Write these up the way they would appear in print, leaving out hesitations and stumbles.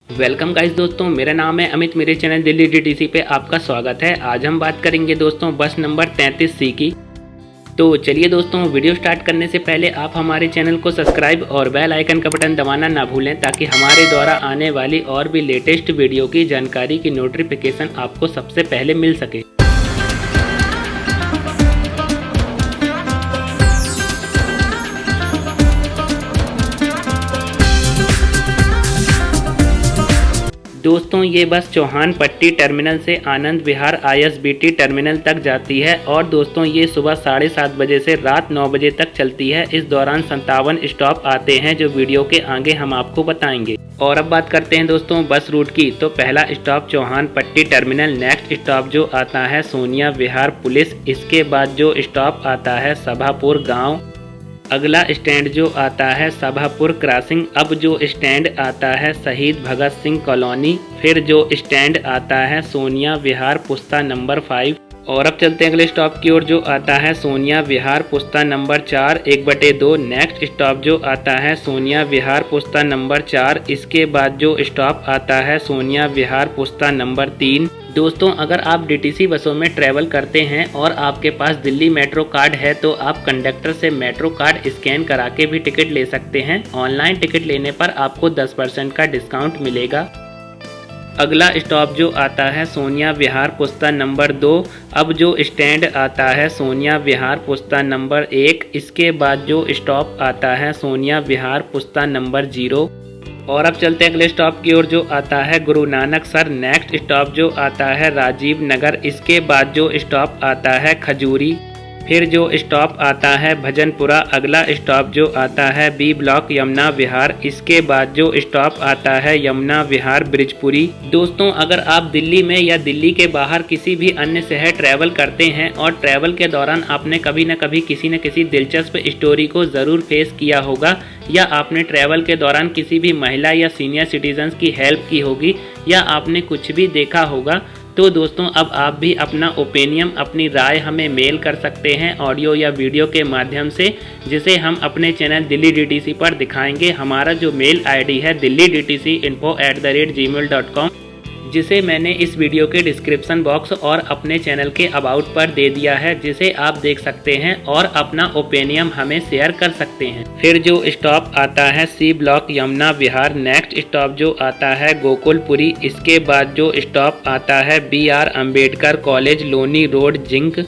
Welcome guys दोस्तों, मेरा नाम है अमित। मेरे चैनल दिल्ली डीटीसी पे आपका स्वागत है। आज हम बात करेंगे दोस्तों बस नंबर 33C की। तो चलिए दोस्तों, वीडियो स्टार्ट करने से पहले आप हमारे चैनल को सब्सक्राइब और बेल आइकन का बटन दबाना ना भूलें, ताकि हमारे द्वारा आने वाली और भी लेटेस्ट वीडियो की जानकारी की नोटिफिकेशन आपको सबसे पहले मिल सके। दोस्तों ये बस चौहान पट्टी टर्मिनल से आनंद विहार ISBT टर्मिनल तक जाती है और दोस्तों ये सुबह 7:30 बजे से रात 9 बजे तक चलती है। इस दौरान 57 स्टॉप आते हैं जो वीडियो के आगे हम आपको बताएंगे। और अब बात करते हैं दोस्तों बस रूट की। तो पहला स्टॉप चौहान पट्टी टर्मिनल, नेक्स्ट स्टॉप जो आता है सोनिया विहार पुलिस, इसके बाद जो स्टॉप आता है सभापुर गाँव, अगला स्टैंड जो आता है सभापुर क्रॉसिंग, अब जो स्टैंड आता है शहीद भगत सिंह कॉलोनी, फिर जो स्टैंड आता है सोनिया विहार पुस्ता नंबर 5। और अब चलते हैं अगले स्टॉप की ओर जो आता है सोनिया विहार पुस्ता नंबर 4 1/2। नेक्स्ट स्टॉप जो आता है सोनिया विहार पुस्ता नंबर 4, इसके बाद जो स्टॉप आता है सोनिया विहार पुस्ता नंबर 3। दोस्तों अगर आप डीटीसी बसों में ट्रैवल करते हैं और आपके पास दिल्ली मेट्रो कार्ड है तो आप कंडक्टर से मेट्रो कार्ड स्कैन करा के भी टिकट ले सकते हैं। ऑनलाइन टिकट लेने पर आपको 10% का डिस्काउंट मिलेगा। अगला स्टॉप जो आता है सोनिया विहार पुस्ता नंबर 2, अब जो स्टैंड आता है सोनिया विहार पुस्ता नंबर 1, इसके बाद जो स्टॉप आता है सोनिया विहार पुस्ता नंबर 0। और अब चलते हैं अगले स्टॉप की ओर जो आता है Guru Nanak sir, next stop जो आता है राजीव नगर, इसके बाद जो स्टॉप आता है खजूरी, फिर जो स्टॉप आता है भजनपुरा, अगला स्टॉप जो आता है बी ब्लॉक यमुना विहार, इसके बाद जो स्टॉप आता है यमुना विहार ब्रिजपुरी। दोस्तों अगर आप दिल्ली में या दिल्ली के बाहर किसी भी अन्य शहर ट्रैवल करते हैं और ट्रैवल के दौरान आपने कभी न कभी किसी न किसी दिलचस्प स्टोरी को ज़रूर फेस किया होगा, या आपने ट्रैवल के दौरान किसी भी महिला या सीनियर सिटीजन्स की हेल्प की होगी, या आपने कुछ भी देखा होगा, तो दोस्तों अब आप भी अपना ओपिनियन, अपनी राय हमें मेल कर सकते हैं ऑडियो या वीडियो के माध्यम से, जिसे हम अपने चैनल दिल्ली डीटीसी पर दिखाएंगे। हमारा जो मेल आईडी है delhi-dtc@gmail.com, जिसे मैंने इस वीडियो के डिस्क्रिप्शन बॉक्स और अपने चैनल के अबाउट पर दे दिया है, जिसे आप देख सकते हैं और अपना ओपिनियन हमें शेयर कर सकते हैं। फिर जो स्टॉप आता है सी ब्लॉक यमुना विहार, नेक्स्ट स्टॉप जो आता है गोकुलपुरी, इसके बाद जो स्टॉप आता है BR Ambedkar college Loni road zinc,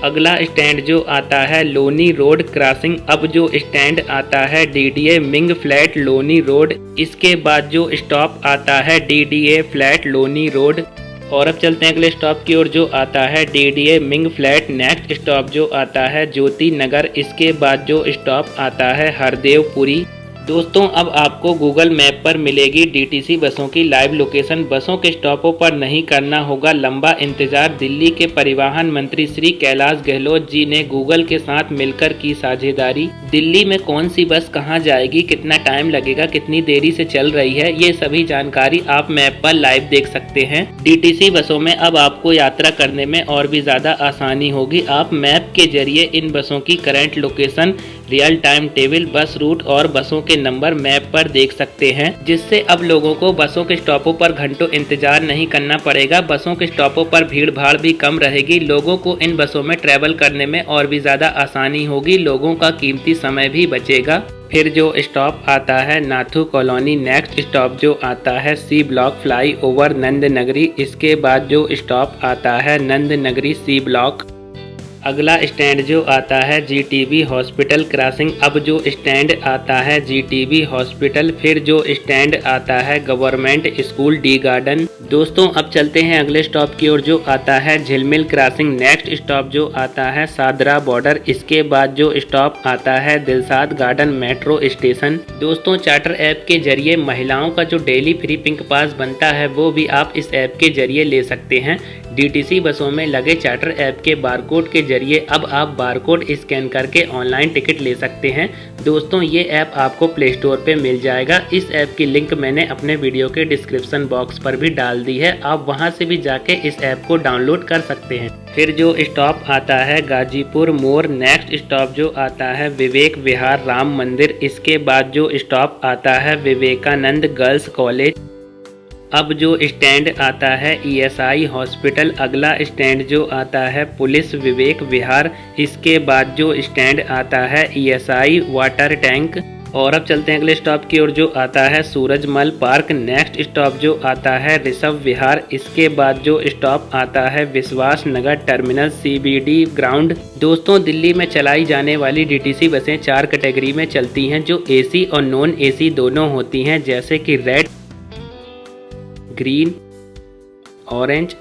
अगला स्टैंड जो आता है लोनी रोड क्रॉसिंग, अब जो स्टैंड आता है DDA Ming flat Loni road, इसके बाद जो स्टॉप आता है DDA फ्लैट लोनी रोड। और अब चलते हैं अगले स्टॉप की ओर जो आता है DDA Ming flat, next stop जो आता है ज्योति नगर, इसके बाद जो स्टॉप आता है हरदेवपुरी। दोस्तों अब आपको गूगल मैप पर मिलेगी डीटीसी बसों की लाइव लोकेशन। बसों के स्टॉपों पर नहीं करना होगा लंबा इंतजार। दिल्ली के परिवहन मंत्री श्री कैलाश गहलोत जी ने गूगल के साथ मिलकर की साझेदारी। दिल्ली में कौन सी बस कहां जाएगी, कितना टाइम लगेगा, कितनी देरी से चल रही है, ये सभी जानकारी आप मैप पर लाइव देख सकते हैं। डीटीसी बसों में अब आपको यात्रा करने में और भी ज्यादा आसानी होगी। आप मैप के जरिए इन बसों की current location, real time table, bus route और बसों के नंबर मैप पर देख सकते हैं, जिससे अब लोगों को बसों के स्टॉपों पर घंटों इंतजार नहीं करना पड़ेगा। बसों के स्टॉपों पर भीड़ भाड़ भी कम रहेगी। लोगों को इन बसों में ट्रैवल करने में और भी ज्यादा आसानी होगी। लोगों का कीमती समय भी बचेगा। फिर जो स्टॉप आता है नाथू कॉलोनी, नेक्स्ट स्टॉप जो आता है सी ब्लॉक फ्लाई ओवर नंद नगरी, इसके बाद जो स्टॉप आता है नंद नगरी सी ब्लॉक, अगला स्टैंड जो आता है GTB हॉस्पिटल क्रॉसिंग, अब जो स्टैंड आता है GTB हॉस्पिटल, फिर जो स्टैंड आता है गवर्नमेंट स्कूल डी गार्डन। दोस्तों अब चलते हैं अगले स्टॉप की ओर जो आता है झिलमिल क्रॉसिंग, नेक्स्ट स्टॉप जो आता है सादरा बॉर्डर, इसके बाद जो स्टॉप आता है दिलसाद गार्डन मेट्रो स्टेशन। दोस्तों चार्टर ऐप के जरिए महिलाओं का जो डेली फ्री पिंक पास बनता है वो भी आप इस ऐप के जरिए ले सकते हैं। डीटीसी बसों में लगे चार्टर ऐप के बारकोड के जरिए अब आप बारकोड स्कैन करके ऑनलाइन टिकट ले सकते हैं। दोस्तों ये ऐप आपको प्ले स्टोर पे मिल जाएगा। इस ऐप की लिंक मैंने अपने वीडियो के डिस्क्रिप्शन बॉक्स पर भी डाल दी है, आप वहां से भी जाके इस ऐप को डाउनलोड कर सकते हैं। फिर जो स्टॉप आता है गाजीपुर मोड़, नेक्स्ट स्टॉप जो आता है विवेक विहार राम मंदिर, इसके बाद जो स्टॉप आता है विवेकानंद गर्ल्स कॉलेज, अब जो स्टैंड आता है ESI हॉस्पिटल, अगला स्टैंड जो आता है पुलिस विवेक विहार, इसके बाद जो स्टैंड आता है ESI वाटर टैंक। और अब चलते हैं अगले स्टॉप की ओर, जो आता है सूरजमल पार्क। नेक्स्ट स्टॉप जो आता है ऋषभ विहार। इसके बाद जो स्टॉप आता है विश्वास नगर टर्मिनल CBD ग्राउंड। दोस्तों, दिल्ली में चलाई जाने वाली DTC बसें 4 कैटेगरी में चलती हैं, जो AC और नॉन AC दोनों होती हैं, जैसे कि रेड, ग्रीन, ऑरेंज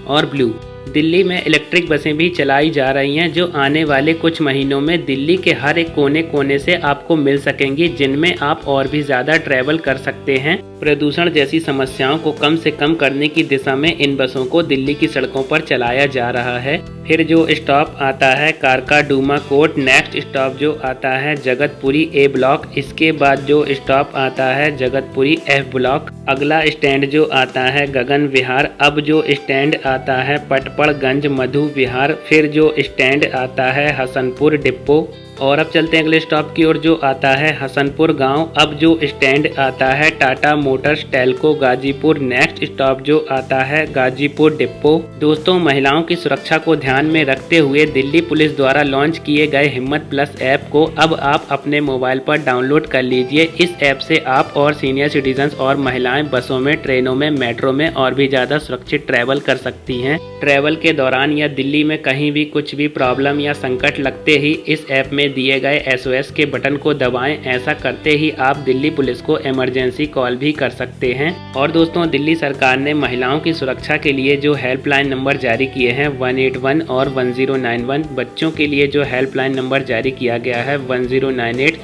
और ब्लू। दिल्ली में इलेक्ट्रिक बसें भी चलाई जा रही हैं, जो आने वाले कुछ महीनों में दिल्ली के हर एक कोने कोने से आपको मिल सकेंगी, जिनमें आप और भी ज़्यादा ट्रैवल कर सकते हैं। प्रदूषण जैसी समस्याओं को कम से कम करने की दिशा में इन बसों को दिल्ली की सड़कों पर चलाया जा रहा है। फिर जो स्टॉप आता है कारकाडूमा कोर्ट। नेक्स्ट स्टॉप जो आता है जगतपुरी A ब्लॉक। इसके बाद जो स्टॉप आता है जगतपुरी F ब्लॉक। अगला स्टैंड जो आता है गगन विहार। अब जो स्टैंड आता है पटपड़गंज मधु विहार। फिर जो स्टैंड आता है हसनपुर डिपो। और अब चलते हैं अगले स्टॉप की ओर, जो आता है हसनपुर गांव। अब जो स्टैंड आता है Tata Motors Telco Ghazipur. Next stop जो आता है गाजीपुर डिपो। दोस्तों, महिलाओं की सुरक्षा को ध्यान में रखते हुए दिल्ली पुलिस द्वारा लॉन्च किए गए हिम्मत प्लस ऐप को अब आप अपने मोबाइल पर डाउनलोड कर लीजिए। इस ऐप से आप और सीनियर सिटीजन और महिलाएं बसों में, ट्रेनों में, मेट्रो में और भी ज्यादा सुरक्षित ट्रैवल कर सकती हैं। ट्रैवल के दौरान या दिल्ली में कहीं भी कुछ भी प्रॉब्लम या संकट लगते ही इस ऐप में दिए गए SOS के बटन को दबाएं। ऐसा करते ही आप दिल्ली पुलिस को इमरजेंसी कॉल भी कर सकते हैं। और दोस्तों, दिल्ली सरकार ने महिलाओं की सुरक्षा के लिए जो हेल्पलाइन नंबर जारी किए हैं 181 और 1091, बच्चों के लिए जो हेल्पलाइन नंबर जारी किया गया है 1098।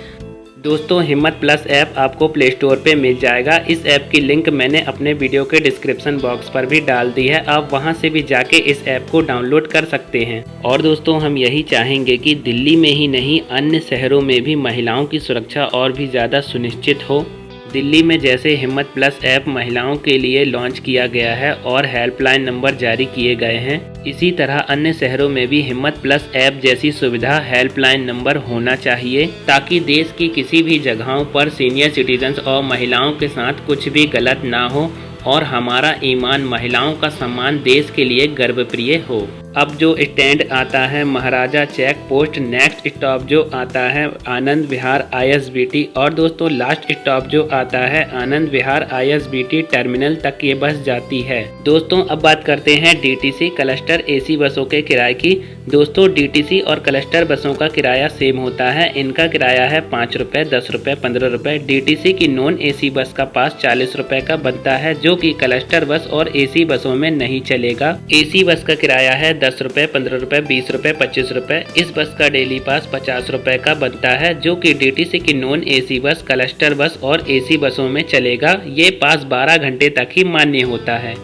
दोस्तों, हिम्मत प्लस ऐप आपको प्ले स्टोर पे मिल जाएगा। इस ऐप की लिंक मैंने अपने वीडियो के डिस्क्रिप्शन बॉक्स पर भी डाल दी है, आप वहां से भी जाके इस ऐप को डाउनलोड कर सकते हैं। और दोस्तों, हम यही चाहेंगे कि दिल्ली में ही नहीं, अन्य शहरों में भी महिलाओं की सुरक्षा और भी ज़्यादा सुनिश्चित हो। दिल्ली में जैसे हिम्मत प्लस ऐप महिलाओं के लिए लॉन्च किया गया है और हेल्पलाइन नंबर जारी किए गए हैं, इसी तरह अन्य शहरों में भी हिम्मत प्लस ऐप जैसी सुविधा हेल्पलाइन नंबर होना चाहिए, ताकि देश की किसी भी जगहों पर सीनियर सिटीजन्स और महिलाओं के साथ कुछ भी गलत ना हो और हमारा ईमान, महिलाओं का सम्मान देश के लिए गर्वप्रिय हो। अब जो स्टैंड आता है महाराजा चेक पोस्ट। नेक्स्ट स्टॉप जो आता है आनंद विहार ISBT। और दोस्तों, लास्ट स्टॉप जो आता है आनंद विहार ISBT टर्मिनल तक ये बस जाती है। दोस्तों, अब बात करते हैं DTC क्लस्टर AC बसों के किराए की। दोस्तों, DTC और क्लस्टर बसों का किराया सेम होता है। इनका किराया है 5 रुपये, 10 रुपये, 15 रुपये। DTC की नॉन AC बस का पास 40 रुपये का बनता है, जो कि क्लस्टर बस और AC बसों में नहीं चलेगा। AC बस का किराया है 10 रुपये, 15 रुपये, 20 रुपये, 25 रुपये। इस बस का डेली पास 50 रुपये का बनता है, जो कि DTC की नॉन AC बस, क्लस्टर बस और AC बसों में चलेगा। ये पास 12 घंटे तक ही मान्य होता है।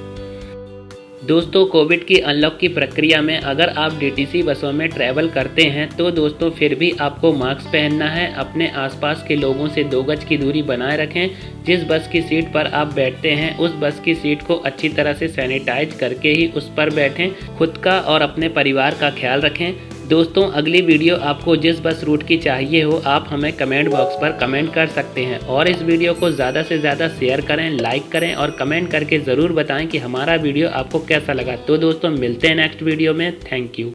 दोस्तों, कोविड की अनलॉक की प्रक्रिया में अगर आप DTC बसों में ट्रैवल करते हैं तो दोस्तों फिर भी आपको मास्क पहनना है। अपने आसपास के लोगों से 2 गज की दूरी बनाए रखें। जिस बस की सीट पर आप बैठते हैं उस बस की सीट को अच्छी तरह से सैनिटाइज करके ही उस पर बैठें। खुद का और अपने परिवार का ख्याल रखें। दोस्तों, अगली वीडियो आपको जिस बस रूट की चाहिए हो, आप हमें कमेंट बॉक्स पर कमेंट कर सकते हैं। और इस वीडियो को ज़्यादा से ज़्यादा शेयर करें, लाइक करें और कमेंट करके ज़रूर बताएं कि हमारा वीडियो आपको कैसा लगा। तो दोस्तों, मिलते हैं नेक्स्ट वीडियो में। Thank you.